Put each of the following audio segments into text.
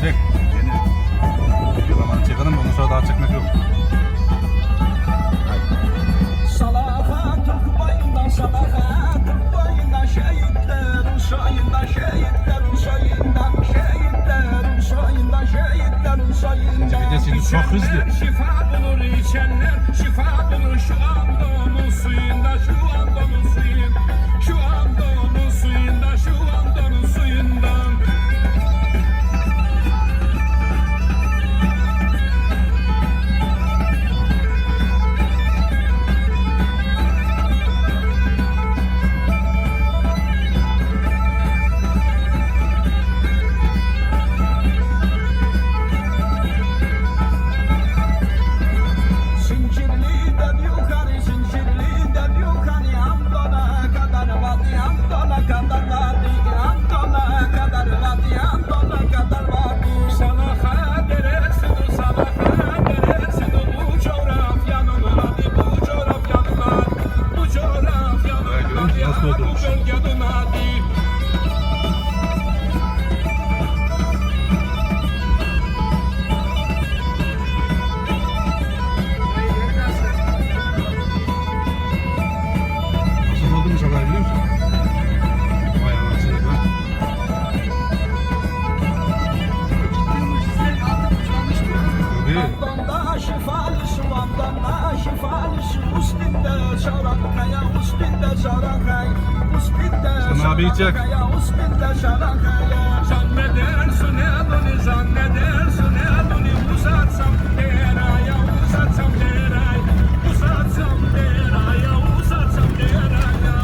Çek. Yeni. Zamanı çekelim de ondan sonra daha çekmek yok. Salaha Türk bayından salaha Türk bayından şehitlerin sayından şehitlerin sayından şehitlerin sayından şehitlerin sayından. Videosunu çok hızlı. Şifa bulur içenler, şifa bulur şu anda onun suyunda, şu anda onun suyunda, şu anda onun suyunda, şu anda onun suyundan. Zincirliden yukarı, zincirliden yukarı Andona kadar vadi, Andona kadar vadi, Andona kadar vadi, Andona kadar vadi. Salaha deresi, salaha deresi, bu coğrafyanın adı, bu coğrafyanın adı, bu coğrafyanın adı, bu bölgenin adı. Nasıl oldu mu şaka biliyor musun? Vay anasını be. Tabii. Andonda şifalı su, Andonda şifalı su Üstünde Çarakkaya, üstünde Çarakkaya, üstünde Sana abi çek. Çarakkaya, üstünde Çarakkaya. Zannedersin elini, zannedersin elini, uzatsam deraya, uzatsam deraya, uzatsam deraya, uzatsam deraya.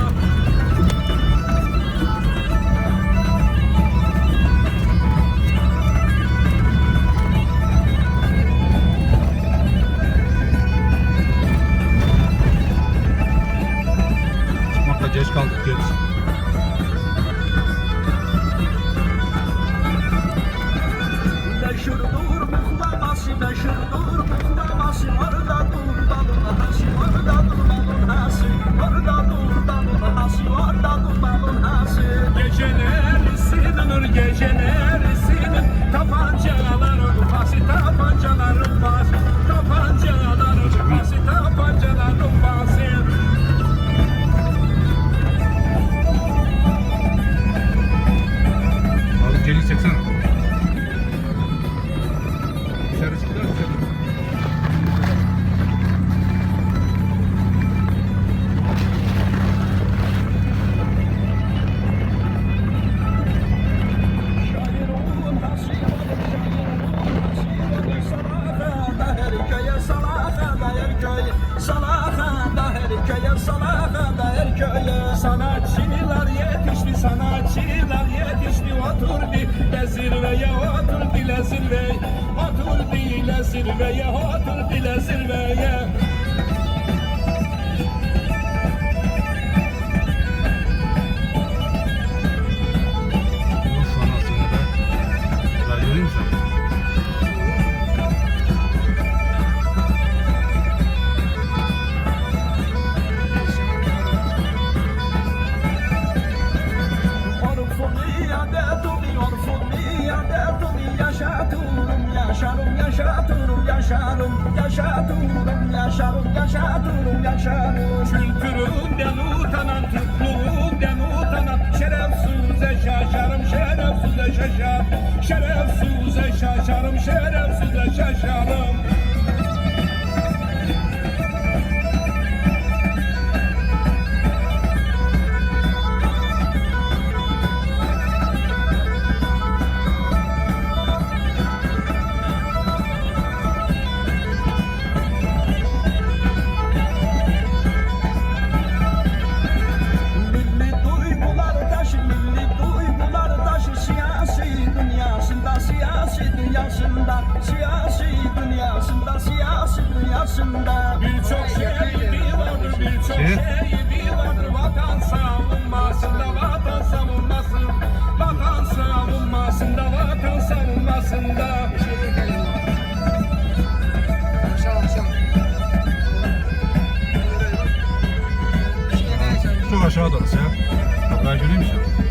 Çıkmakta geç kaldık geç. Meşhurdur muhlaması, meşhurdur muhlaması Orada dur balın hası, orada dur balın hası, orada dur balın hası, orada dur balın hası. Geceler silinir, geceler silinir, tapancaların pası, tapancaların pası, tapancaların pası, tapancaların pası. Abi geri çeksene. Dışarı çıktılar dışarı. Şairun hasibadır, şairun hasibadır Salaha da her köye, salaha da her köye, salaha da her köye, salaha da her köye. Sanatçılar yetişti, sanatçılar yetişti, otur dile zirveye, otur dile zirveye, otur dile zirveye, otur dile zirveye. Uf anasını be. Ben göreyim sen. Orfuni adetuni, orfuni adetuni yaşatırım, yaşarım, yaşatırım, yaşarım, yaşatırım, yaşarım, yaşatırım, yaşarım. Kültüründen utanan, Türklüğünden utanan, şerefsize şaşarım, şerefsize şaşarım, şerefsize şaşarım, şerefsize şaşarım. Milli duygular taşı, milli duygular taşı siyasi dünyasında, siyasi dünyasında, siyasi dünyasında, siyasi dünyasında. Birçok şehidi vardır, birçok şehidi vardır, vatan savunmasında, vatan savunmasında, vatan savunmasında, vatan savunmasında. Çok aşağı doğru ya. Ben göreyim mi sen?